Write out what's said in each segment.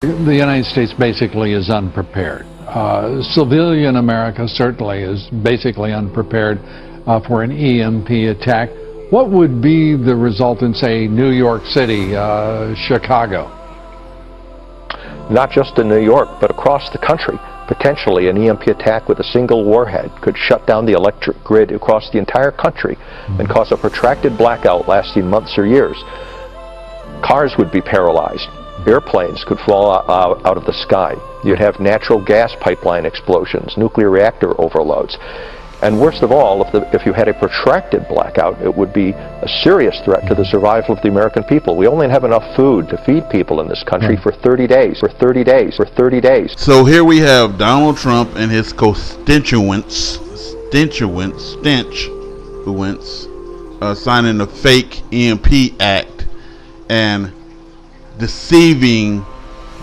The United States basically is unprepared. Civilian America certainly is basically unprepared for an EMP attack. What would be the result in, say, New York City, Chicago? Not just in New York, but across the country. Potentially, an EMP attack with a single warhead could shut down the electric grid across the entire country and cause a protracted blackout lasting months or years. Cars would be paralyzed. Airplanes could fall out of the sky. You'd have natural gas pipeline explosions, nuclear reactor overloads. And worst of all, if you had a protracted blackout, it would be a serious threat to the survival of the American people. We only have enough food to feed people in this country for 30 days, for 30 days, for 30 days. So here we have Donald Trump and his constituents signing the fake EMP Act and deceiving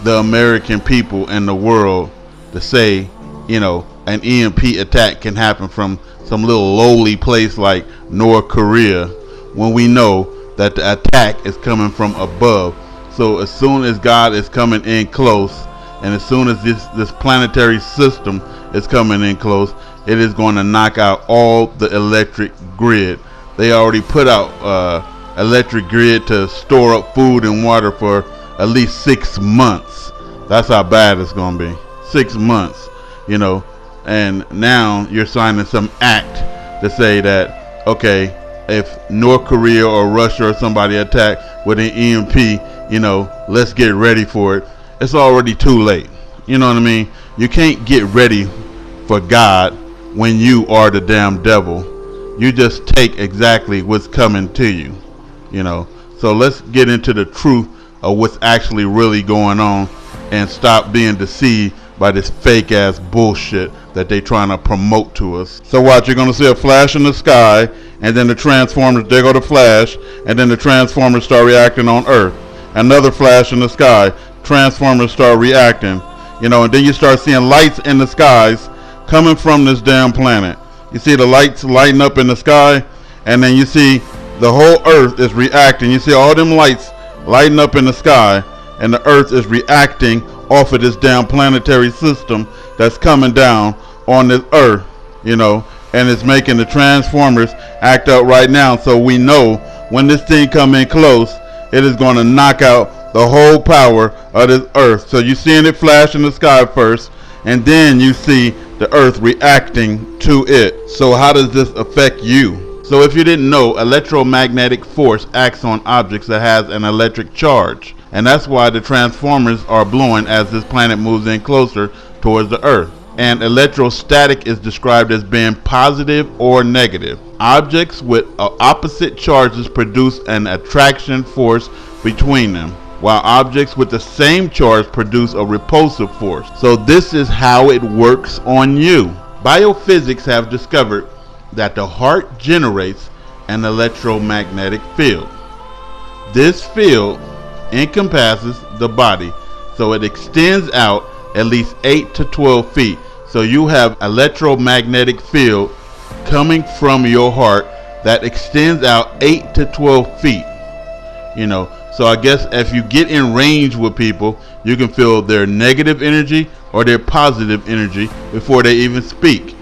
the American people and the world to say, you know, an EMP attack can happen from some little lowly place like North Korea, when we know that the attack is coming from above. So as soon as God is coming in close, and as soon as this planetary system is coming in close, it is going to knock out all the electric grid. They already put out electric grid to store up food and water for at least 6 months. That's how bad it's going to be. 6 months, you know. And now you're signing some act to say that, okay, if North Korea or Russia or somebody attack with an EMP, you know, let's get ready for it. It's already too late. You know what I mean? You can't get ready for God when you are the damn devil. You just take exactly what's coming to you, you know. So let's get into the truth of what's actually really going on and stop being deceived by this fake ass bullshit that they trying to promote to us. So watch, you're gonna see a flash in the sky, and then the Transformers, there go the flash, and then the Transformers start reacting on Earth. Another flash in the sky, Transformers start reacting, you know, and then you start seeing lights in the skies coming from this damn planet. You see the lights lighting up in the sky, and then you see the whole Earth is reacting. You see all them lights lighting up in the sky, and the Earth is reacting off of this damn planetary system that's coming down on this Earth, you know, and it's making the Transformers act up right now. So we know when this thing come in close, it is going to knock out the whole power of this Earth. So you're seeing it flash in the sky first, and then you see the Earth reacting to it. So how does this affect you? So if you didn't know, electromagnetic force acts on objects that has an electric charge. And that's why the Transformers are blowing as this planet moves in closer towards the Earth. And electrostatic is described as being positive or negative. Objects with opposite charges produce an attraction force between them, while objects with the same charge produce a repulsive force. So this is how it works on you. Biophysics have discovered that the heart generates an electromagnetic field. This field encompasses the body, so it extends out at least 8 to 12 feet. So you have electromagnetic field coming from your heart that extends out 8 to 12 feet, you know. So I guess if you get in range with people, you can feel their negative energy or their positive energy before they even speak.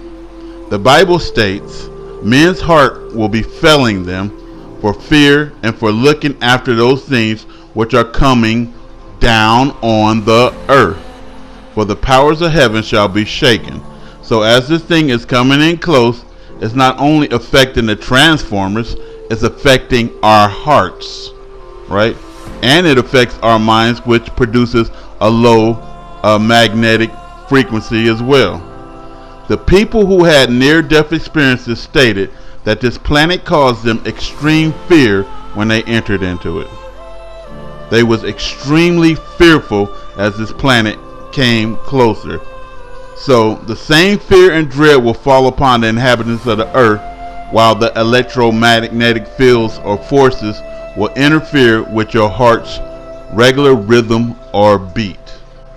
The Bible states men's heart will be failing them for fear and for looking after those things which are coming down on the earth. For the powers of heaven shall be shaken. So as this thing is coming in close, it's not only affecting the Transformers, it's affecting our hearts, right? And it affects our minds, which produces a low magnetic frequency as well. The people who had near-death experiences stated that this planet caused them extreme fear when they entered into it. They was extremely fearful as this planet came closer. So the same fear and dread will fall upon the inhabitants of the earth, while the electromagnetic fields or forces will interfere with your heart's regular rhythm or beat.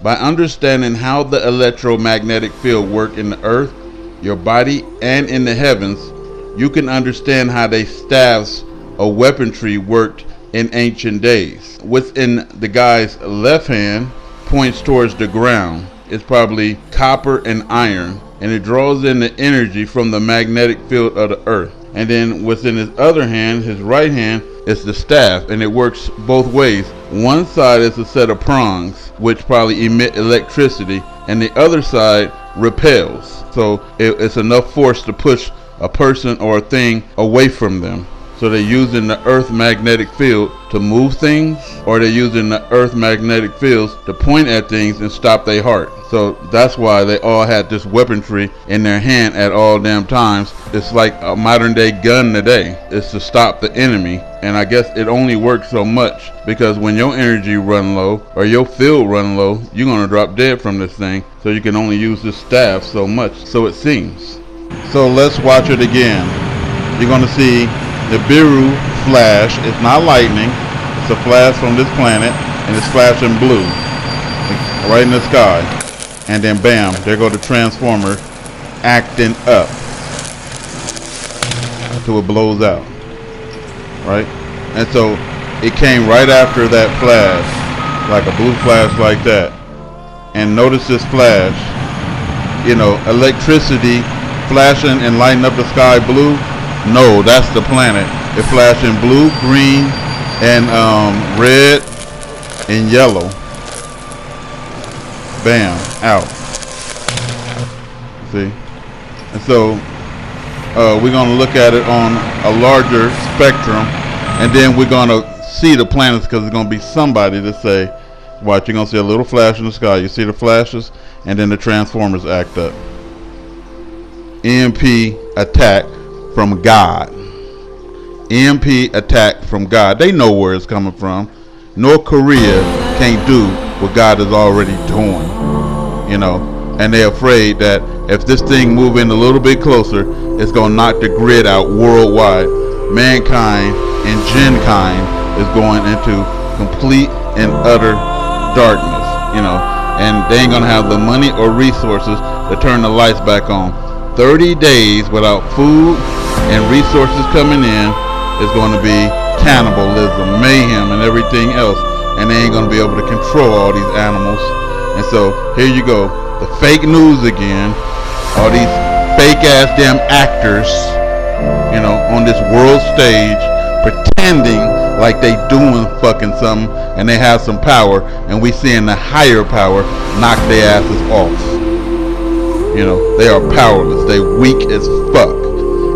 By understanding how the electromagnetic field work in the earth, your body, and in the heavens, you can understand how they staffs or weaponry worked in ancient days. Within the guy's left hand, points towards the ground. It's probably copper and iron, and it draws in the energy from the magnetic field of the earth. And then within his other hand, his right hand, is the staff, and it works both ways. One side is a set of prongs, which probably emit electricity, and the other side repels. So it's enough force to push a person or a thing away from them. So they're using the earth magnetic field to move things, or they're using the earth magnetic fields to point at things and stop their heart. So that's why they all had this weaponry in their hand at all damn times. It's like a modern day gun today. It's to stop the enemy. And I guess it only works so much, because when your energy run low or your field run low, you're gonna drop dead from this thing. So you can only use this staff so much, so it seems. So let's watch it again. You're gonna see the Biru flash. It's not lightning, it's a flash from this planet, and it's flashing blue right in the sky. And then bam, there go the transformer acting up until it blows out, right? And so it came right after that flash, like a blue flash like that. And notice this flash, you know, electricity flashing and lighting up the sky blue. No, that's the planet. It's flashing blue, green, and red and yellow. Bam, out. See? And so we're going to look at it on a larger spectrum, and then we're going to see the planets, because it's going to be somebody to say, watch, you're going to see a little flash in the sky. You see the flashes, and then the transformers act up. EMP attack from God. EMP attack from God. They know where it's coming from. North Korea can't do what God is already doing, you know, and they're afraid that if this thing move in a little bit closer, it's gonna knock the grid out worldwide. Mankind and genkind is going into complete and utter darkness, you know, and they ain't gonna have the money or resources to turn the lights back on. 30 days without food and resources coming in is going to be cannibalism, mayhem, and everything else, and they ain't going to be able to control all these animals. And so here you go, the fake news again, all these fake ass damn actors, you know, on this world stage, pretending like they doing fucking something and they have some power, and we seeing the higher power knock their asses off. You know, they are powerless, they weak as fuck,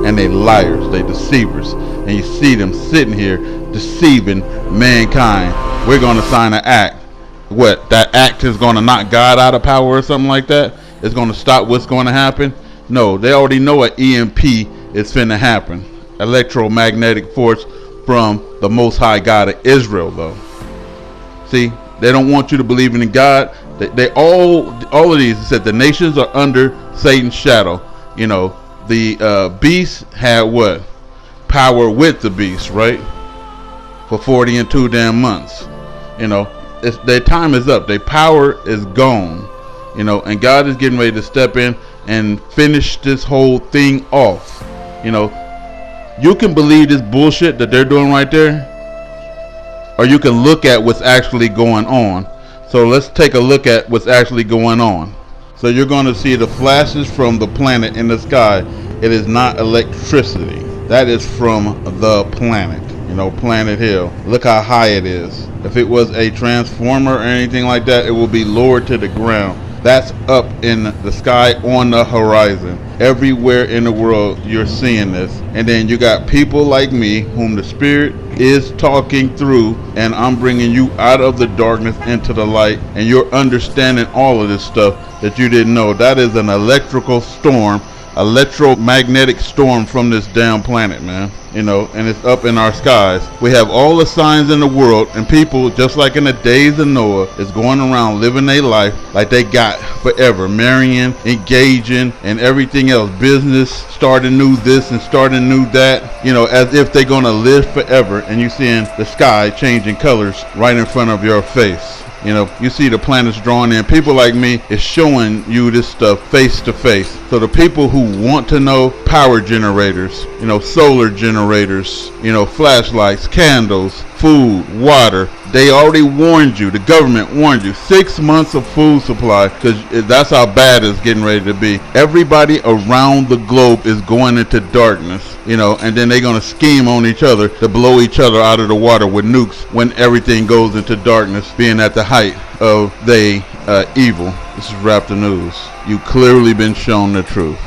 and they liars, they deceivers, and you see them sitting here deceiving mankind. We're going to sign an act. What, that act is going to knock God out of power or something like that? It's going to stop what's going to happen? No, they already know what EMP is finna happen. Electromagnetic force from the Most High God of Israel, though. See, they don't want you to believe in God. They all of these said the nations are under Satan's shadow. You know, the beast had what? Power with the beast, right? For 40 and 2 damn months. You know, their time is up. Their power is gone. You know, and God is getting ready to step in and finish this whole thing off. You know, you can believe this bullshit that they're doing right there, or you can look at what's actually going on. So let's take a look at what's actually going on. So you're going to see the flashes from the planet in the sky. It is not electricity. That is from the planet. You know, Planet Hill. Look how high it is. If it was a transformer or anything like that, it will be lowered to the ground. That's up in the sky on the horizon. Everywhere in the world you're seeing this. And then you got people like me whom the Spirit is talking through, and I'm bringing you out of the darkness into the light, and you're understanding all of this stuff that you didn't know. That is an electrical storm, electromagnetic storm from this damn planet, man. You know, and it's up in our skies. We have all the signs in the world, and people, just like in the days of Noah, is going around living their life like they got forever, marrying, engaging, and everything else, business, starting new this and starting new that, you know, as if they're gonna live forever. And you seeing the sky changing colors right in front of your face. You know, you see the planets drawing in. People like me is showing you this stuff face to face. So the people who want to know power generators, you know, solar generators, you know, flashlights, candles, food, water. They already warned you. The government warned you. 6 months of food supply, because that's how bad it's getting ready to be. Everybody around the globe is going into darkness, you know, and then they're going to scheme on each other to blow each other out of the water with nukes when everything goes into darkness, being at the height of evil. This is Raptor News. You've clearly been shown the truth.